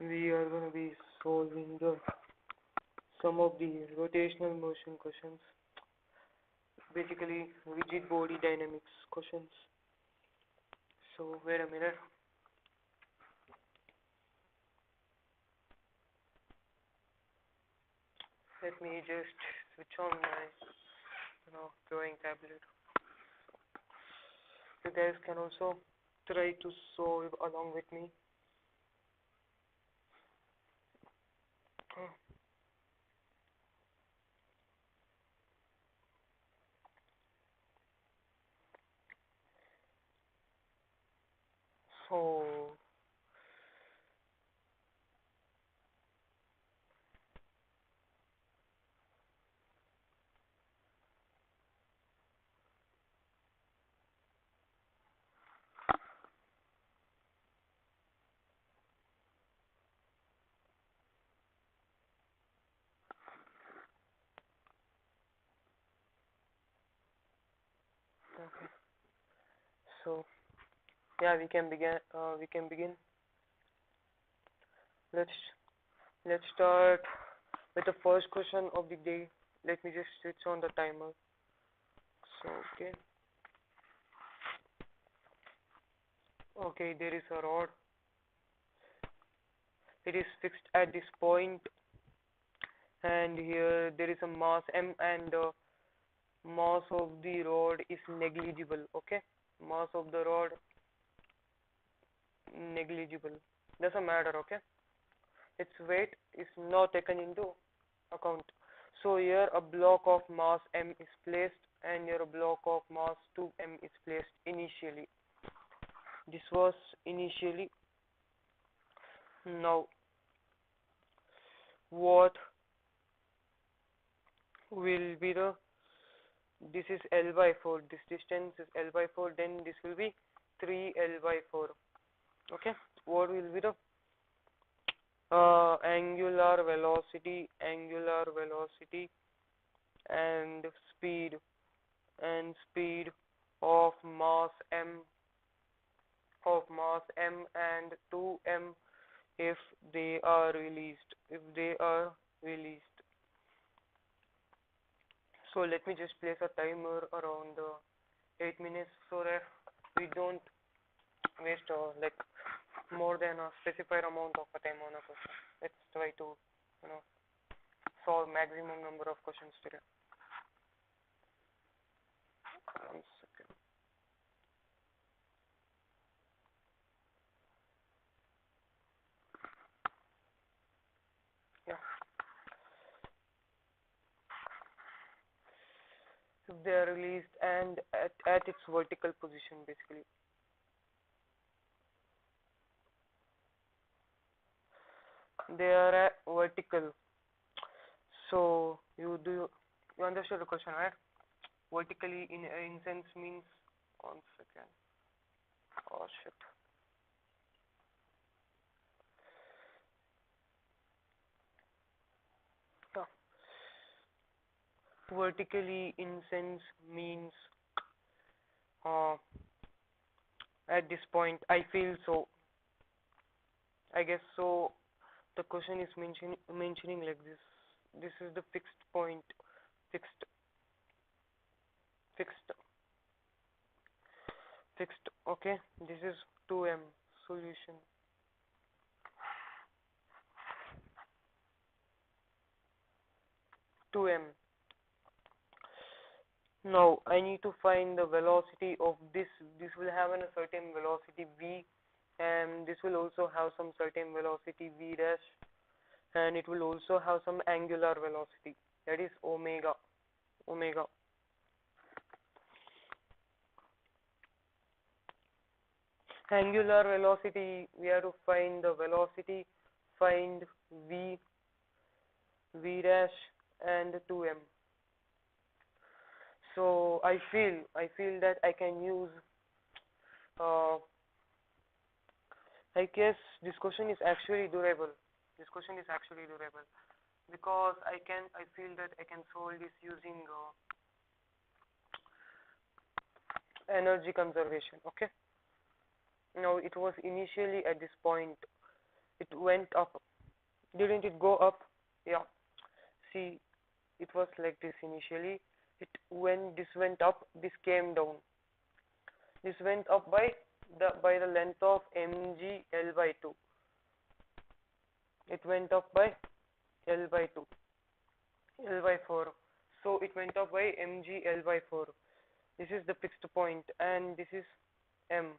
we are going to be solving some of the rotational motion questions, basically rigid body dynamics questions. So wait a minute. Let me just switch on my drawing tablet. You guys can also try to solve along with me. So okay. So yeah, we can begin. Let's start with the first question of the day. Let me just switch on the timer. So okay, there is a rod. It is fixed at this point, and here there is a mass m, and the mass of the rod is negligible. Okay, mass of the rod negligible, doesn't matter. Okay, its weight is not taken into account. So here a block of mass m is placed, and here a block of mass 2m is placed initially. This was initially. Now what will be the, this is L by 4, this distance is L by 4, then this will be 3L by 4. Okay, what will be the angular velocity and speed of mass m and 2m if they are released. So let me just place a timer around 8 minutes so that we don't waste like more than a specified amount of time on a question. Let's try to solve maximum number of questions today. 1 second. Yeah. If they are released and at its vertical position, basically. They are at vertical. So you understood the question, right? Vertically in sense means, 1 second. Oh shit. Yeah. Vertically in sense means at this point, I feel so. I guess so. The question is mentioning like this. This is the fixed point. Fixed. Okay. This is 2m solution. Now I need to find the velocity of this. This will have a certain velocity v, and this will also have some certain velocity v dash, and it will also have some angular velocity, that is omega. Angular velocity, we have to find the velocity, find v dash and 2m. So I feel that I can use I guess this question is actually durable. Because I feel that I can solve this using energy conservation. Okay. Now it was initially at this point, It went up. Didn't it go up? Yeah. See, it was like this initially. This went up, this came down. This went up by the length of mg L by 2. It went up by L by 2, L by 4. So it went up by mg L by 4. This is the fixed point, and this is m.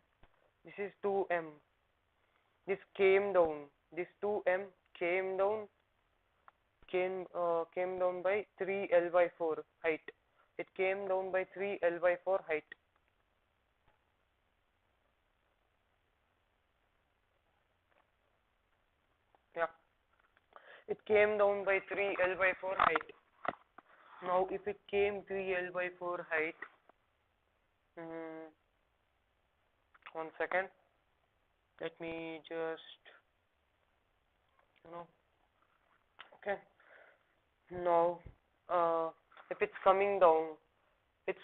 This is 2m. This came down. This 2m came down. Came down by 3 L by 4 height. It came down by 3 L by 4 height. Yeah. It came down by 3 L by 4 height. Now, if it came 3 L by 4 height, 1 second. Let me just, okay. Now, if it's coming down, it's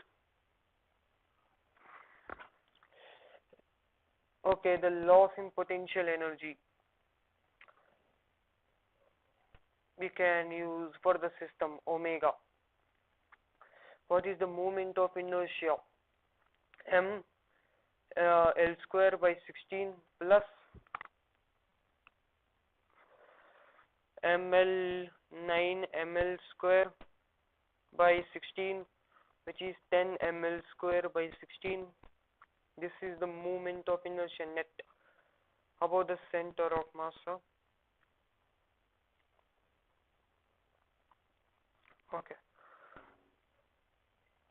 okay. The loss in potential energy we can use for the system omega. What is the moment of inertia? M L square by 16 plus ml 9 ml square by 16, which is 10 ml square by 16. This is the moment of inertia net. How about the center of mass? Okay,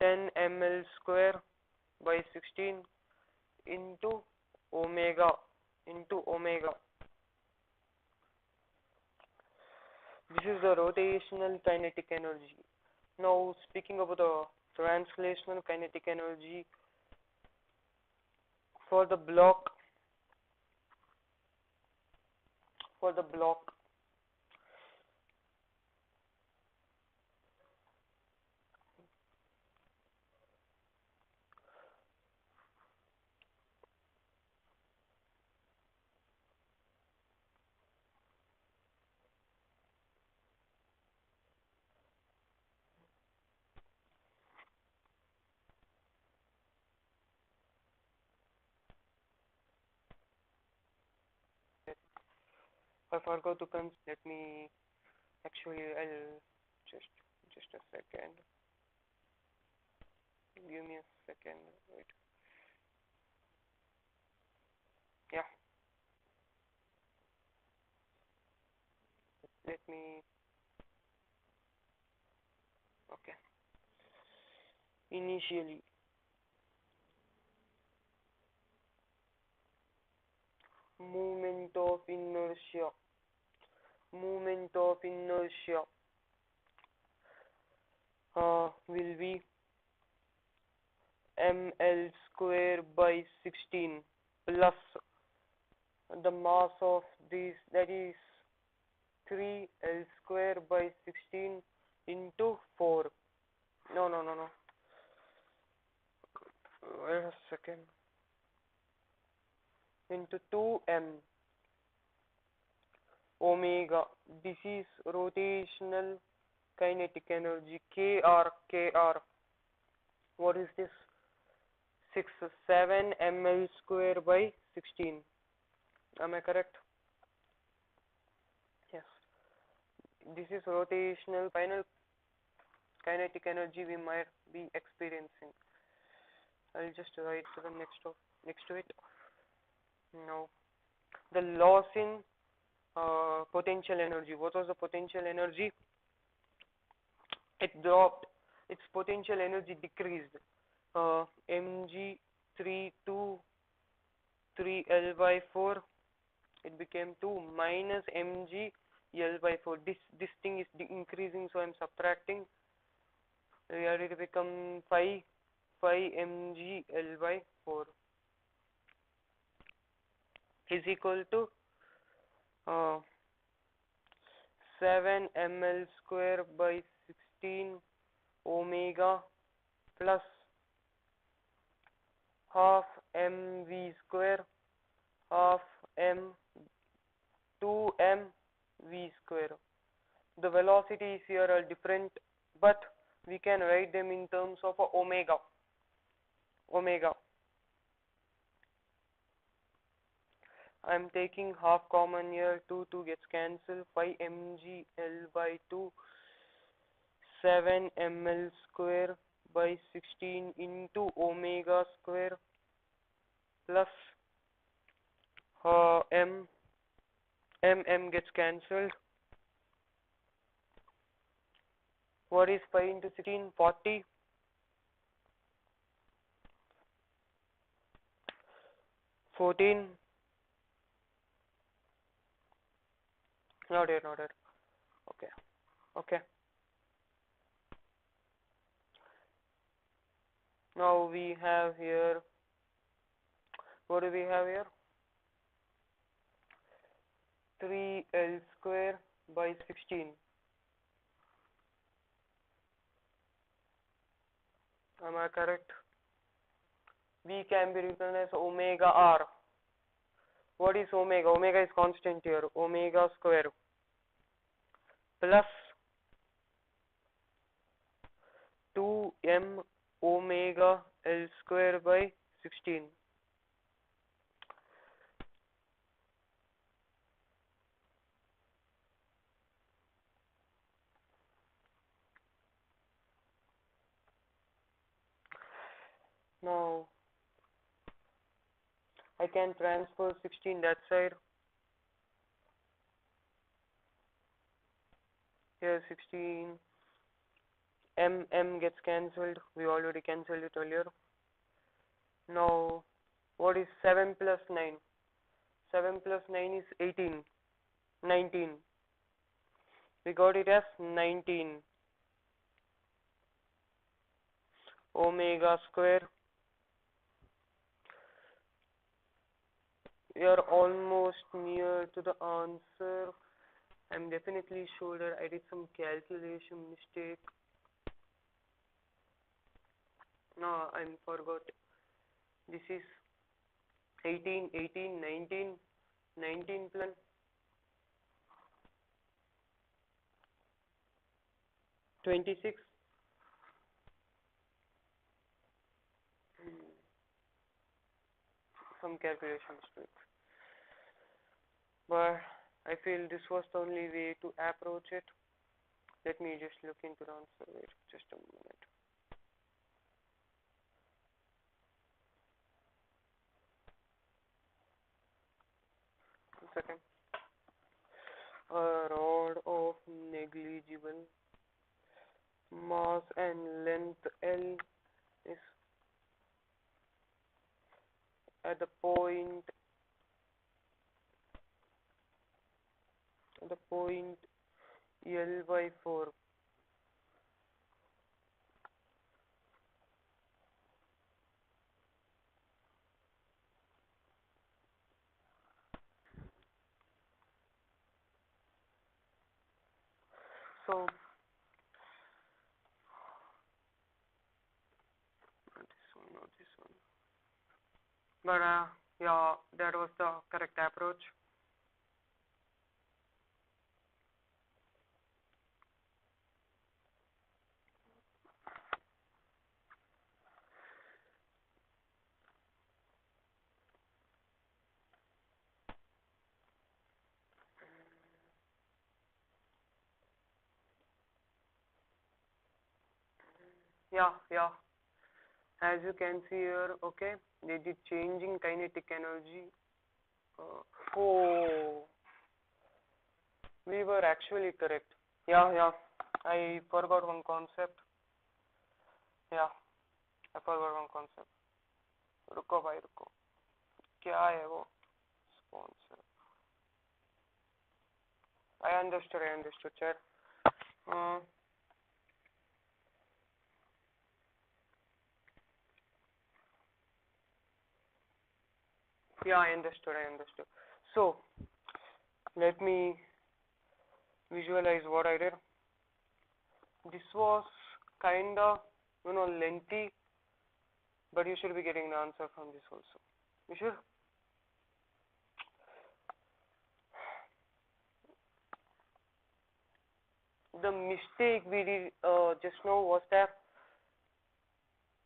10 ml square by 16 into omega. This is the rotational kinetic energy. Now, speaking about the translational kinetic energy for the block. I forgot to let me actually I'll just a second. Give me a second. Wait. Yeah. Let me. Okay. Initially, moment of inertia will be ml square by 16 plus the mass of this, that is 3l square by 16 into 4. No. Wait a second. Into 2m omega. This is rotational kinetic energy. Kr. What is this? 7 ml square by 16. Am I correct? Yes. This is rotational final kinetic energy we might be experiencing. I'll just write to the next to it. Now, the loss in potential energy. What was the potential energy? It dropped. Its potential energy decreased. mg 3 to 3l by 4. It became 2 minus mg L by 4. This thing is increasing, so I'm subtracting. Here it become 5 mg L by 4 is equal to 7 ml square by 16 omega plus half mv square, half m 2mv square. The velocities here are different, but we can write them in terms of a omega. I'm taking half common here. 2 gets cancelled. 5 mg L by 2, 7 ml square by 16 into omega square plus m gets cancelled. What is 5 into 16? 40. 14. Not here. Okay. Now we have here, what do we have here? 3L square by 16. Am I correct? V can be written as omega R. What is omega? Omega is constant here. Omega square plus 2m omega L square by 16. Now I can transfer 16 that side. Here 16 m gets cancelled. We already cancelled it earlier. Now what is 7 plus 9? 7 plus 9 is 18. 19. We got it as 19 omega square. We are almost near to the answer. I'm definitely sure that I did some calculation mistake. No, I forgot. This is 18, 19 plus 26. Some calculation mistake. But I feel this was the only way to approach it. Let me just look into the answer. Wait, just a minute. One second. A rod of negligible mass and length L is at the point L by 4. So not this one. But yeah, that was the correct approach. Yeah. As you can see here, okay, they did changing kinetic energy. Oh, we were actually correct. Yeah. I forgot one concept. रुको भाई रुको. क्या है वो? Sponsor. I understood, sir. Yeah, I understood. So, let me visualize what I did. This was kinda, lengthy, but you should be getting the answer from this also. You sure? the mistake we did just now was that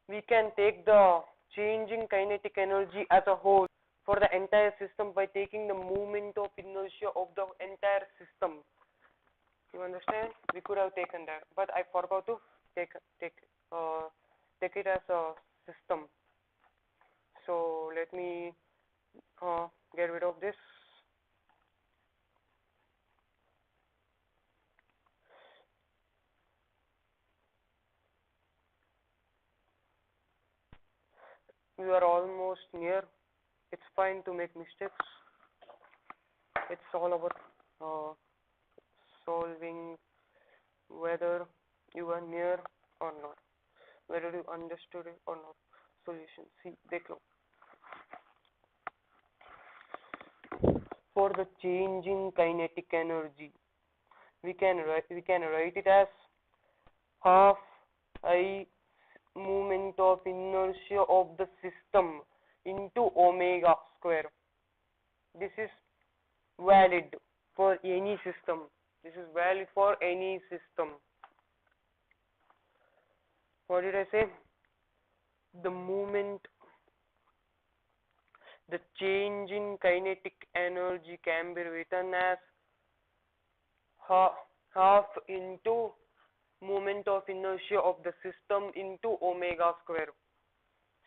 we can take the changing kinetic energy as a whole for the entire system by taking the moment of inertia of the entire system. You understand? We could have taken that, but I forgot to take it as a system. So let me get rid of this. We are almost near. It's fine to make mistakes. It's all about solving whether you are near or not, whether you understood it or not. Solution. See, dekh lo. For the changing kinetic energy, we can write it as half I moment of inertia of the system into omega square. This is valid for any system. This is valid for any system. What did I say? The change in kinetic energy can be written as half into moment of inertia of the system into omega square.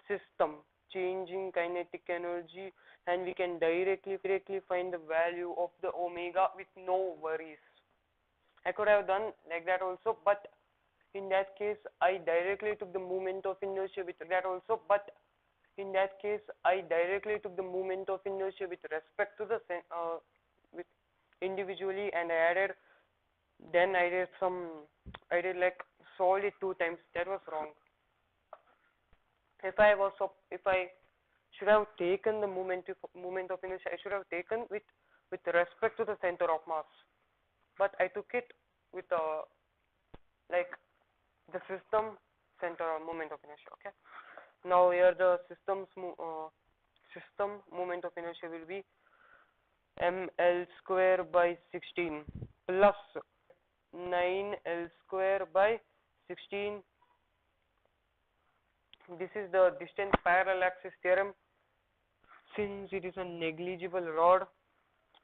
System changing kinetic energy, and we can directly find the value of the omega with no worries. I could have done like that also, but in that case I directly took the moment of inertia with that also, but in that case I directly took the moment of inertia with respect to the with individually, and I did like solve it 2 times. That was wrong. If I should have taken the moment of inertia, I should have taken with respect to the center of mass, but I took it with like the system center or moment of inertia. Okay. Now here the system moment of inertia will be ml square by 16 plus 9l square by 16. This is the distance parallel axis theorem. Since it is a negligible rod,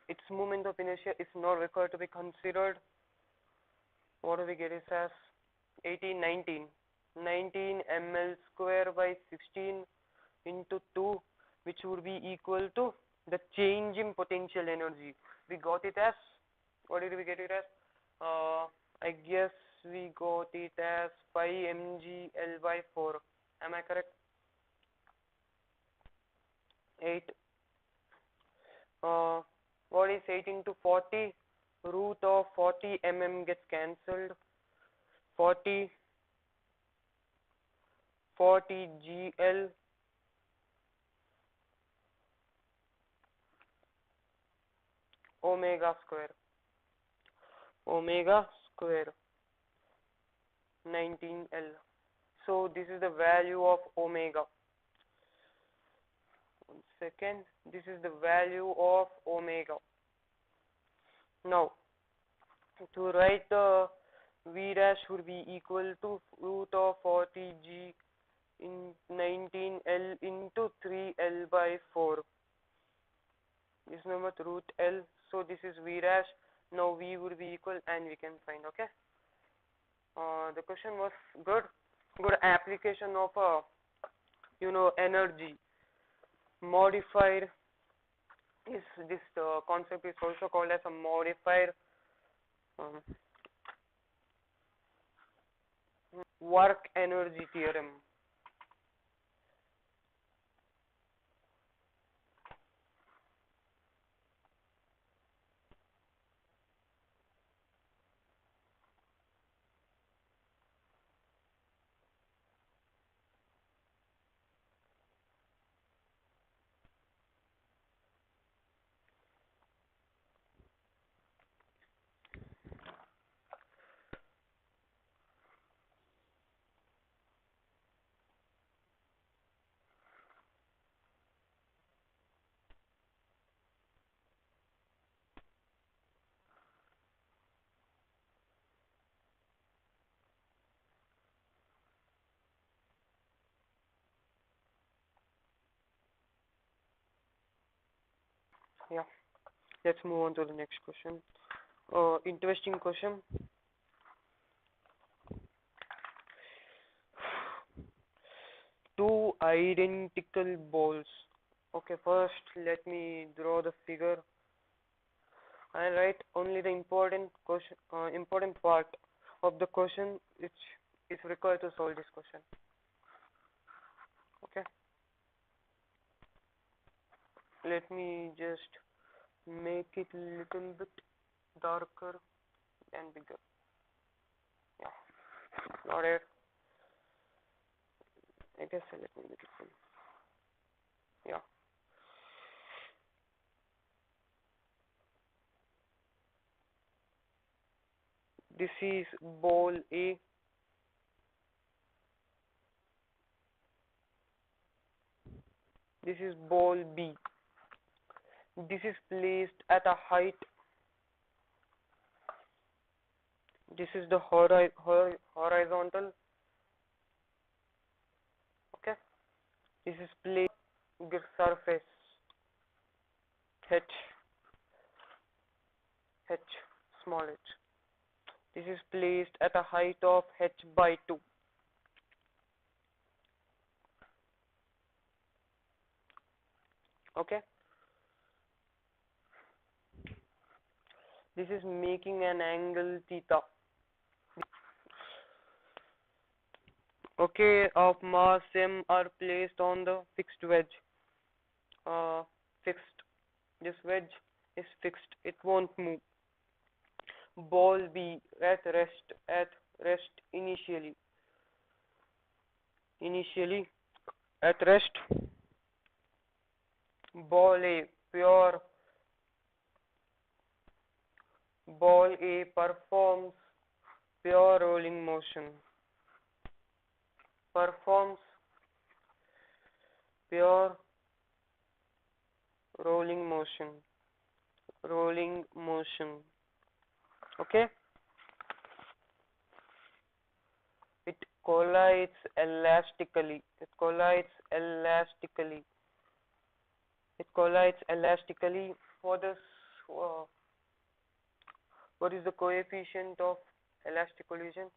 its moment of inertia is not required to be considered. What do we get is as 19 ml square by 16 into 2, which would be equal to the change in potential energy. We got it as, what did we get it as? I guess we got it as 5 mg L by 4. Am I correct? 8. What is 8 into 40? Root of 40 mm gets cancelled. 40 GL omega square 19L. So this is the value of omega. 1 second. This is the value of omega. Now to write the V dash would be equal to root of 40G in 19L into 3L by 4. This number root L. So this is V dash. Now V would be equal, and we can find. Okay. The question was good application of energy modified. This concept is also called as a modified work energy theorem. Yeah, let's move on to the next question. Interesting question. Two identical balls. Okay, first let me draw the figure. I write only the important question, important part of the question which is required to solve this question. Okay. Let me just make it little bit darker and bigger. Yeah, not it. I guess let me make it full. Yeah. This is ball A. This is ball B. This is placed at a height. This is the horizontal. Okay. This is placed the surface H, small h. This is placed at a height of h by 2. Okay. This is making an angle theta. Okay, of mass m are placed on the fixed wedge. Fixed. This wedge is fixed. It won't move. Ball B at rest initially. At rest. Ball A performs pure rolling motion. Performs pure rolling motion. Okay. It collides elastically. What is the coefficient of elastic collision?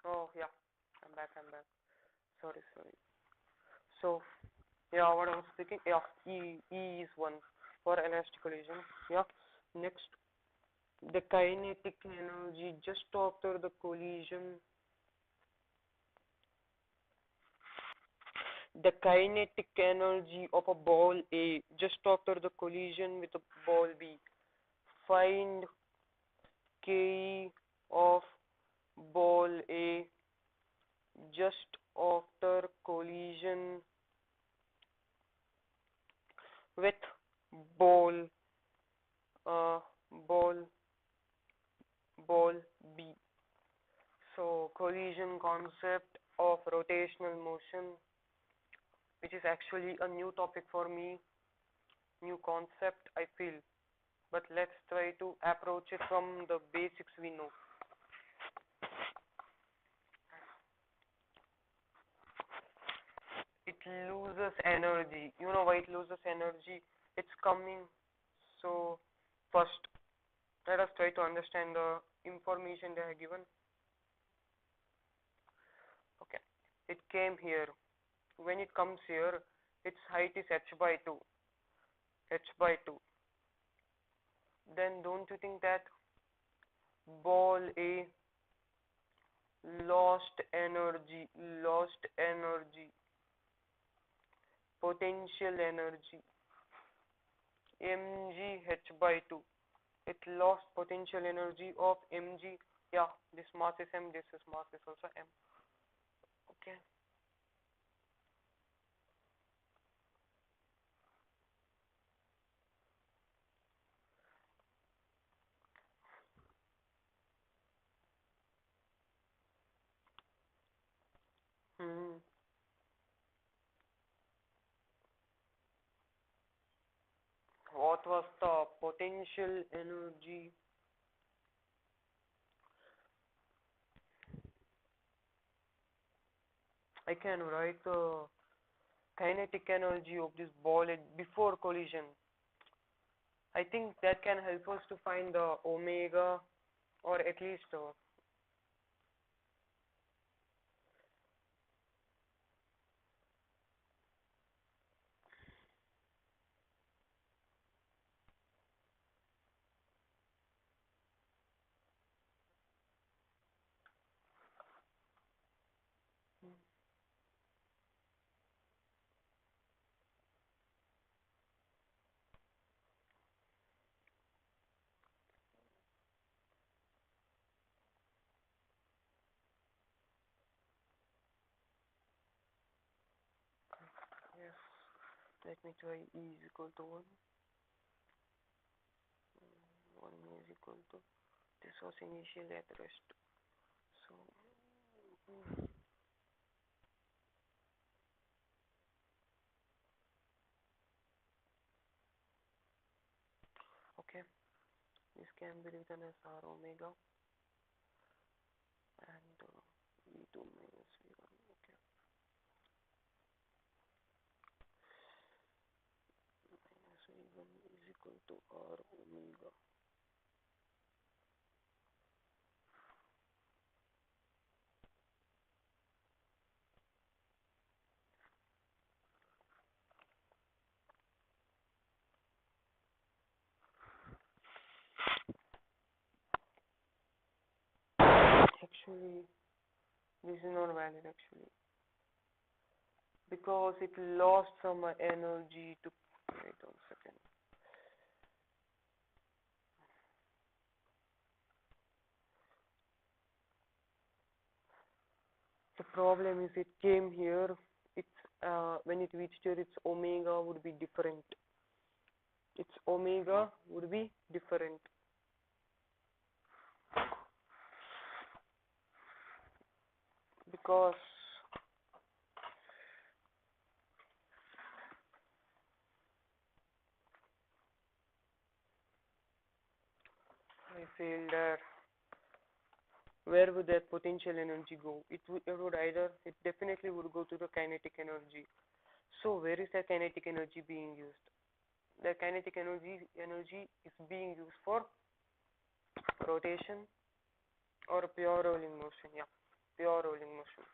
Oh yeah, I'm back. Sorry. So yeah, what I was thinking, yeah, E is 1 for elastic collision. Yeah. Next, the kinetic energy just after the collision. The kinetic energy of a ball A just after the collision with a ball B. Find K of ball A just after collision with ball uh, ball ball B. So collision concept of rotational motion, which is actually a new topic for me, new concept I feel, but let's try to approach it from the basics we know. It loses energy. You know why it loses energy? It's coming. So first, let us try to understand the information they have given. Okay, it came here. When it comes here, its height is h by 2. Then don't you think that ball A lost energy, potential energy, mg h by 2. it lost potential energy of mg. Yeah, this mass is m, this is mass is also m. Okay. Hmm. What was the potential energy? I can write the kinetic energy of this ball before collision. I think that can help us to find the omega, or at least yes. Let me try E is equal to 1. 1 is equal to, this was initially at rest. So, okay, this can be written as R omega and V2 minus V1. Okay, minus V1 is equal to R omega. Actually, this is not valid actually, because it lost some energy to, wait 1 second. The problem is it came here, it's when it reached here, its omega would be different. Its omega would be different. Because I feel that where would that potential energy go? It would either, it definitely would go to the kinetic energy. So where is the kinetic energy being used? The kinetic energy is being used for rotation or pure rolling motion. Yeah, pure rolling motion.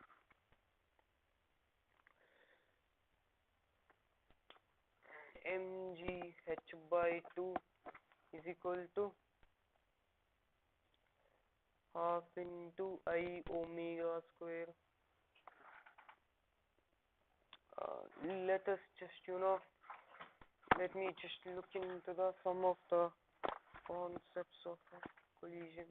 mg h by 2 is equal to half into I omega square. Let us just, let me just look into the some of the concepts of collision.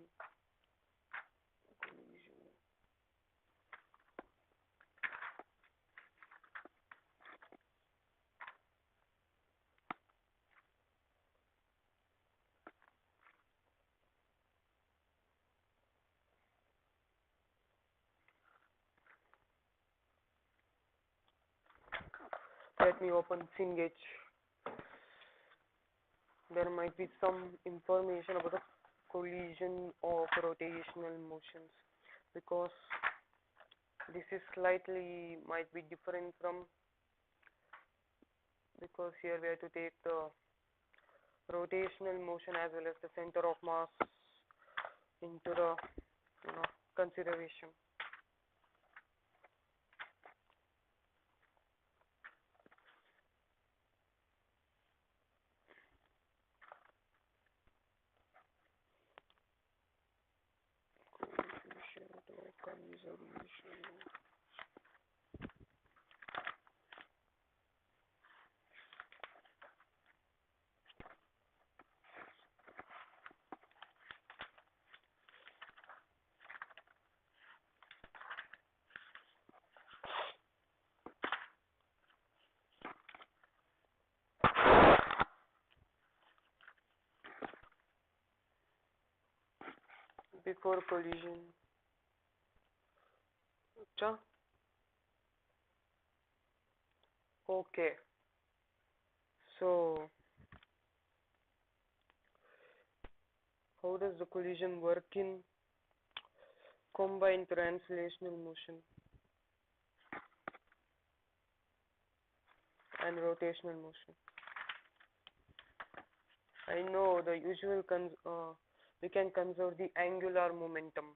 Let me open thin gauge. There might be some information about the collision of rotational motions, because this is slightly might be different from, because here we have to take the rotational motion as well as the center of mass into the consideration. Coefficient of conservation. before collision. अच्छा, okay. So how does the collision work in combined translational motion and rotational motion? I know the usual we can conserve the angular momentum.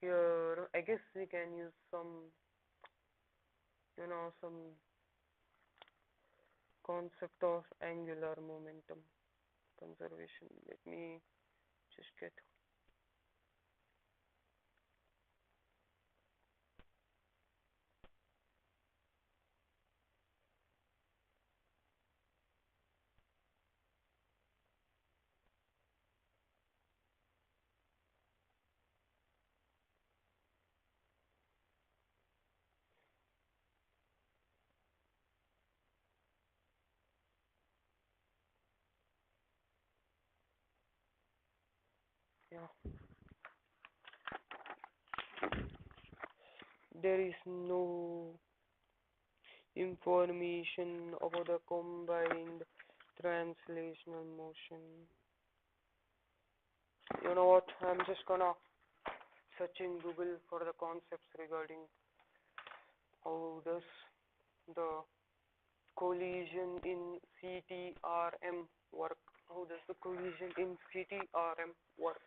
Here, I guess we can use some, some concept of angular momentum conservation. Let me just get. Yeah, there is no information about the combined translational motion. You know what? I'm just gonna search in Google for the concepts regarding how does the collision in CTRM work. How does the collision in CTRM work?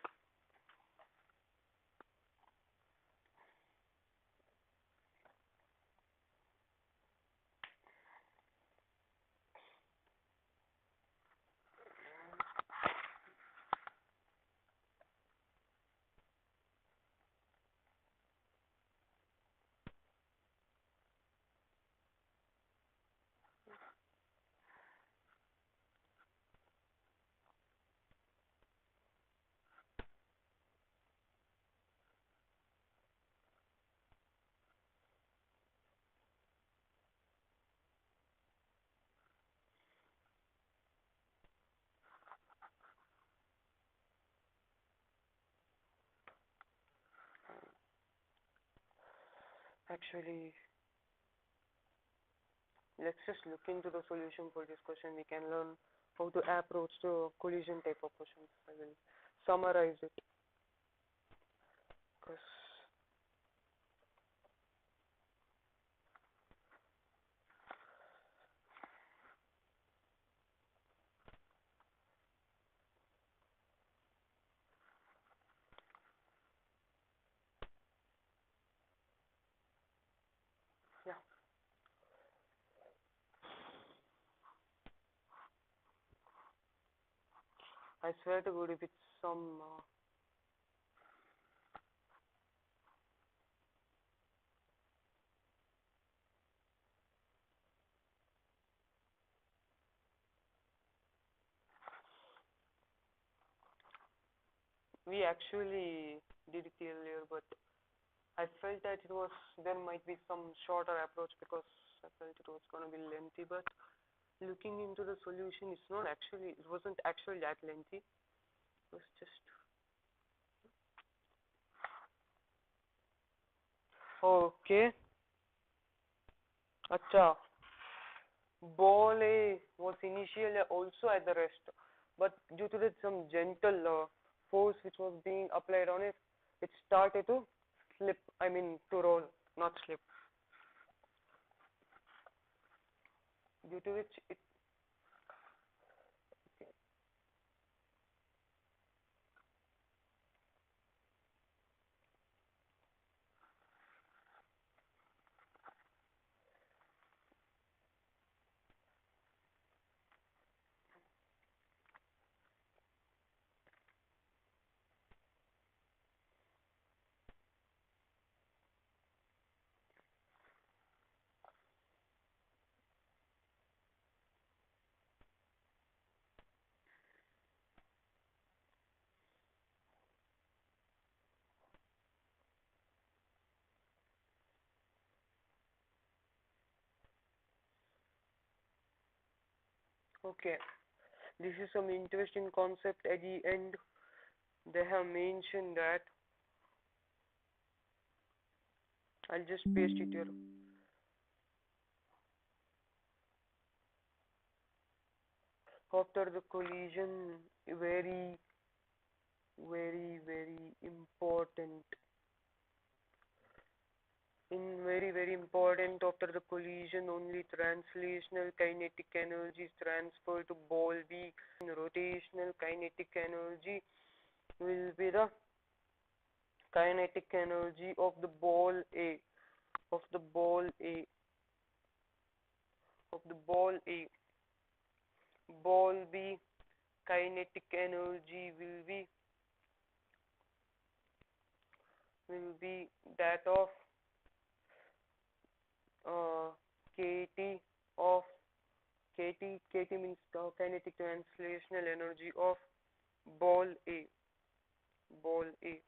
Actually, let's just look into the solution for this question. We can learn how to approach the collision type of questions. I will summarize it because yeah, I swear to God, if it's some we actually did it earlier, but I felt that there might be some shorter approach because I felt it was gonna be lengthy. But looking into the solution, it wasn't actually that lengthy. It was just okay. Acha, ball A was initially also at the rest, but due to some gentle force which was being applied on it, it started to slip. I mean to roll, not slip. Due to which it okay. This is some interesting concept at the end. They have mentioned that I'll just paste it here. After the collision, very important. In very important, after the collision, only translational kinetic energy is transferred to ball B. Rotational kinetic energy will be the kinetic energy of the ball A, of the ball A, of the ball A. Ball B kinetic energy will be that of uh, KT of KT means the kinetic translational energy of ball A, ball A.